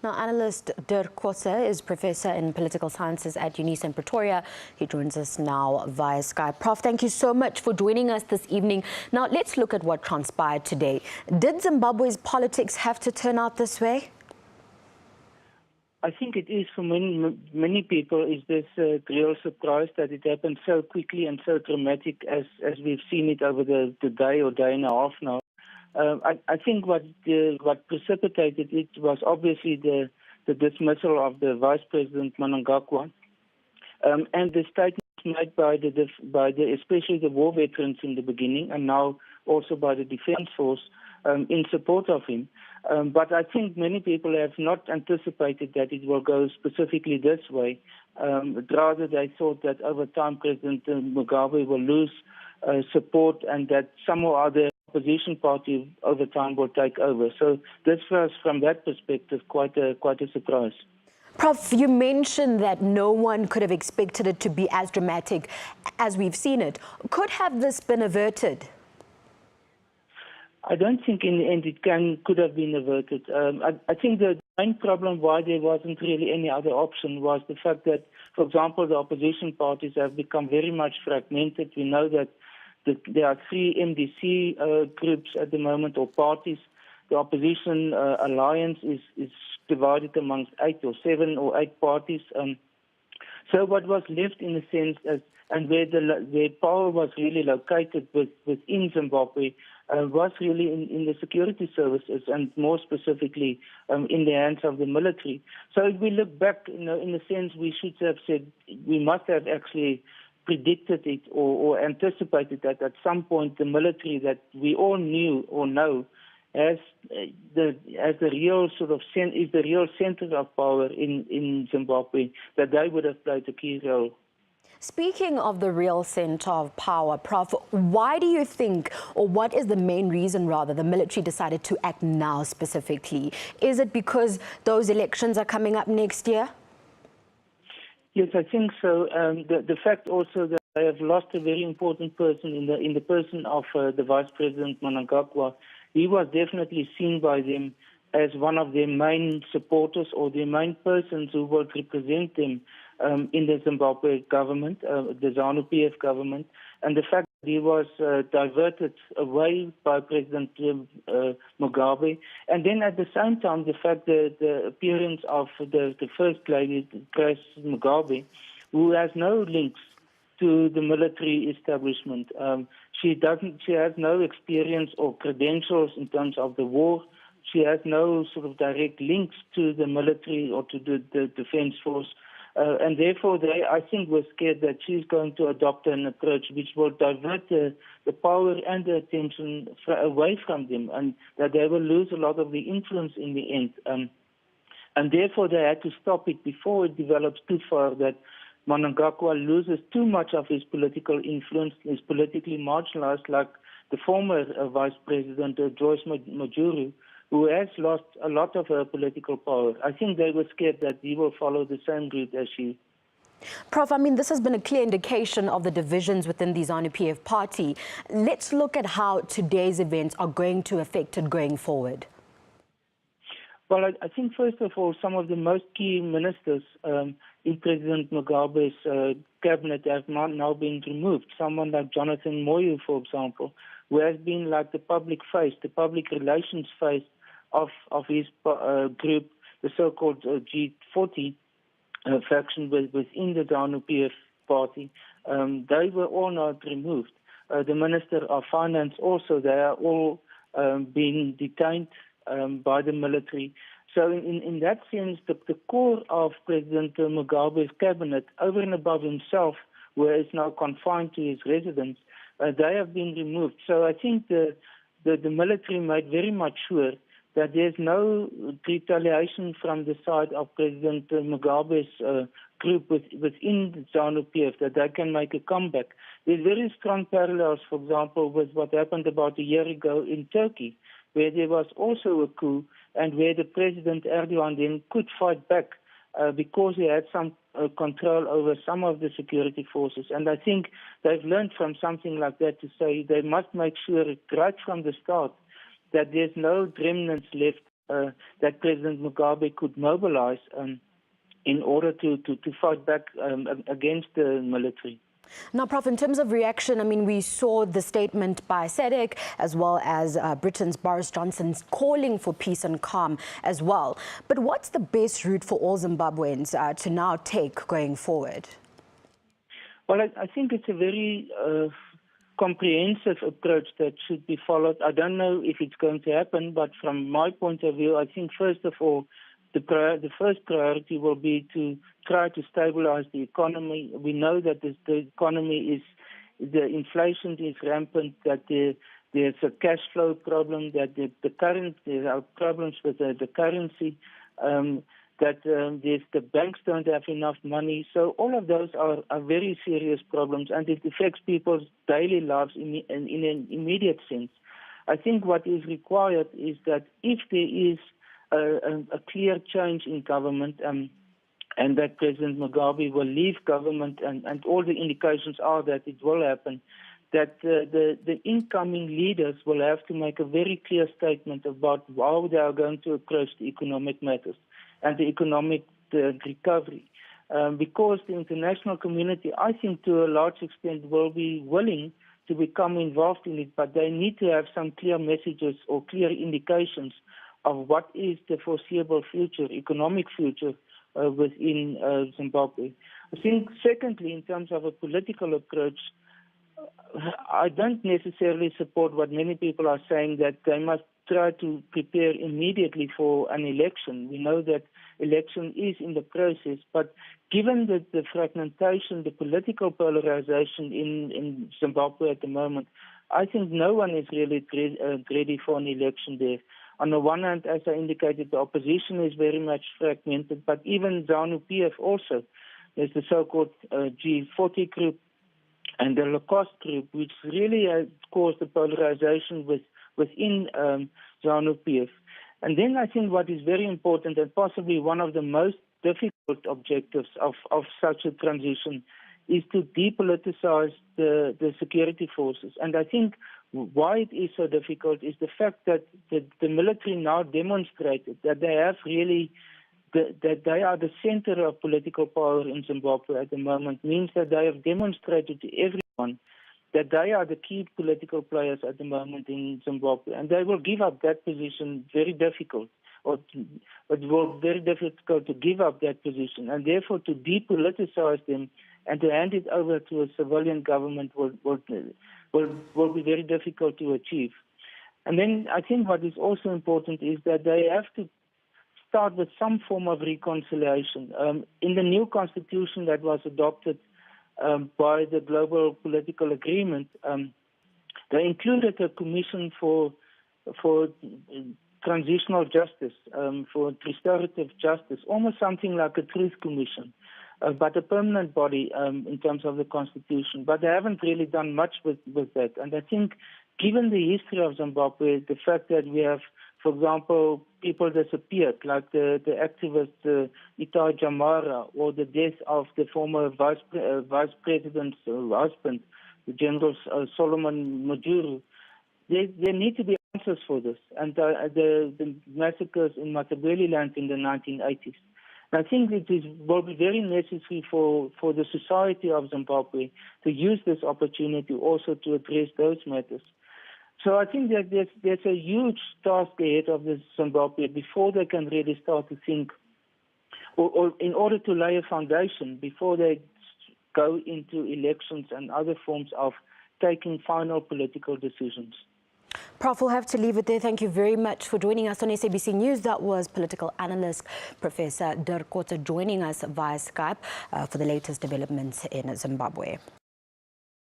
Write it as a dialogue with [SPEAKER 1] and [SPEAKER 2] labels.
[SPEAKER 1] Now, analyst DIRK Kotzé is professor in political sciences at UNISA in Pretoria. He joins us now via Skype. Prof, thank you so much for joining us this evening. Now, let's look at what transpired today. Did Zimbabwe's politics have to turn out this way?
[SPEAKER 2] I think it is for many people. Is this a real surprise that it happened so quickly and so dramatic as we've seen it over the day or day and a half now. I think what precipitated it was obviously the dismissal of the Vice President Mnangagwa, and the statements made by especially the war veterans in the beginning, and now also by the Defence Force in support of him. But I think many people have not anticipated that it will go specifically this way. Rather, they thought that over time President Mugabe will lose support, and that some or other opposition party over time will take over. So this was, from that perspective, quite a surprise.
[SPEAKER 1] Prof, you mentioned that no one could have expected it to be as dramatic as we've seen it. Could have this been averted?
[SPEAKER 2] I don't think in the end it could have been averted. I think the main problem why there wasn't really any other option was the fact that, for example, the opposition parties have become very much fragmented. We know that there are 3 MDC groups at the moment, or parties. The opposition alliance is divided amongst 8 or 7 or 8 parties. So what was left, in a sense, and where power was really located within Zimbabwe, was really in the security services, and more specifically in the hands of the military. So if we look back, in a sense, we should have said, we must have actually predicted it or anticipated that at some point the military that we all knew or know as the real sort of is the real center of power in Zimbabwe, that they would have played a key role.
[SPEAKER 1] Speaking of the real center of power, Prof, why do you think, or what is the main reason rather, the military decided to act now specifically? Is it because those elections are coming up next year?
[SPEAKER 2] Yes, I think so. The fact also that they have lost a very important person in the person of the Vice President Mnangagwa. He was definitely seen by them as one of their main supporters, or their main persons who will represent them in the Zimbabwe government, the ZANU-PF government. And the fact that he was diverted away by President Mugabe. And then at the same time, the fact that the appearance of the First Lady, Grace Mugabe, who has no links to the military establishment. She has no experience or credentials in terms of the war. She has no sort of direct links to the military or to the Defence Force. And therefore, they, I think, were scared that she's going to adopt an approach which will divert the power and the attention away from them, and that they will lose a lot of the influence in the end. And therefore, they had to stop it before it develops too far, that Mnangagwa loses too much of his political influence, is politically marginalized, like the former Vice President Joyce Majuru, who has lost a lot of her political power. I think they were scared that he will follow the same route as she.
[SPEAKER 1] Prof, I mean, this has been a clear indication of the divisions within the ZANU-PF party. Let's look at how today's events are going to affect it going forward.
[SPEAKER 2] Well, I think, first of all, some of the most key ministers in President Mugabe's cabinet have now been removed. Someone like Jonathan Moyo, for example, who has been like the public face, the public relations face of his group, the so-called G40 faction within the ZANU-PF party. They were all not removed. The Minister of Finance also, they are all being detained by the military. So in that sense, the core of President Mugabe's cabinet, over and above himself, where he's now confined to his residence, they have been removed. So I think the military made very much sure that there's no retaliation from the side of President Mugabe's group within the ZANU-PF, that they can make a comeback. There's very strong parallels, for example, with what happened about a year ago in Turkey, where there was also a coup, and where the President Erdogan then could fight back because he had some control over some of the security forces. And I think they've learned from something like that to say they must make sure right from the start that there's no remnants left that President Mugabe could mobilize in order to fight back against the military.
[SPEAKER 1] Now, Prof, in terms of reaction, I mean, we saw the statement by SADC as well as Britain's Boris Johnson calling for peace and calm as well. But what's the best route for all Zimbabweans to now take going forward?
[SPEAKER 2] Well, I think it's a very comprehensive approach that should be followed. I don't know if it's going to happen, but from my point of view, I think first of all, the first priority will be to try to stabilize the economy. We know that the economy the inflation is rampant, that there's a cash flow problem, that there are problems with the currency, that the banks don't have enough money. So all of those are very serious problems, and it affects people's daily lives in an immediate sense. I think what is required is that if there is a clear change in government and that President Mugabe will leave government, and all the indications are that it will happen, that the incoming leaders will have to make a very clear statement about how they are going to approach the economic matters and the economic recovery. Because the international community, I think to a large extent, will be willing to become involved in it, but they need to have some clear messages or clear indications of what is the foreseeable future, economic future within Zimbabwe. I think, secondly, in terms of a political approach, I don't necessarily support what many people are saying, that they must try to prepare immediately for an election. We know that election is in the process, but given the fragmentation, the political polarization in Zimbabwe at the moment, I think no one is really ready for an election there. On the one hand, as I indicated, the opposition is very much fragmented, but even ZANU-PF also. There's the so-called G40 group and the Lacoste group, which really has caused the polarization within ZANU-PF. And then I think what is very important, and possibly one of the most difficult objectives of such a transition, is to depoliticize the security forces. And I think why it is so difficult is the fact that the military now demonstrated that they have really, that they are the center of political power in Zimbabwe at the moment, means that they have demonstrated to everyone that they are the key political players at the moment in Zimbabwe. And they will give up that position very difficult, it will be very difficult to give up that position. And therefore to depoliticize them and to hand it over to a civilian government will be very difficult to achieve. And then I think what is also important is that they have to start with some form of reconciliation. In the new constitution that was adopted by the Global Political Agreement, they included a commission for transitional justice, for restorative justice, almost something like a truth commission. But a permanent body in terms of the constitution. But they haven't really done much with that. And I think, given the history of Zimbabwe, the fact that we have, for example, people disappeared, like the activist Itai Jamara, or the death of the former vice president's husband, the General Solomon Majuru, there need to be answers for this. And the massacres in Matabeleland in the 1980s. I think it will be very necessary for the society of Zimbabwe to use this opportunity also to address those matters. So I think that there's a huge task ahead of Zimbabwe before they can really start to think, or in order to lay a foundation before they go into elections and other forms of taking final political decisions.
[SPEAKER 1] Prof, we'll have to leave it there. Thank you very much for joining us on SABC News. That was political analyst Professor DIRK KOTZé joining us via Skype for the latest developments in Zimbabwe.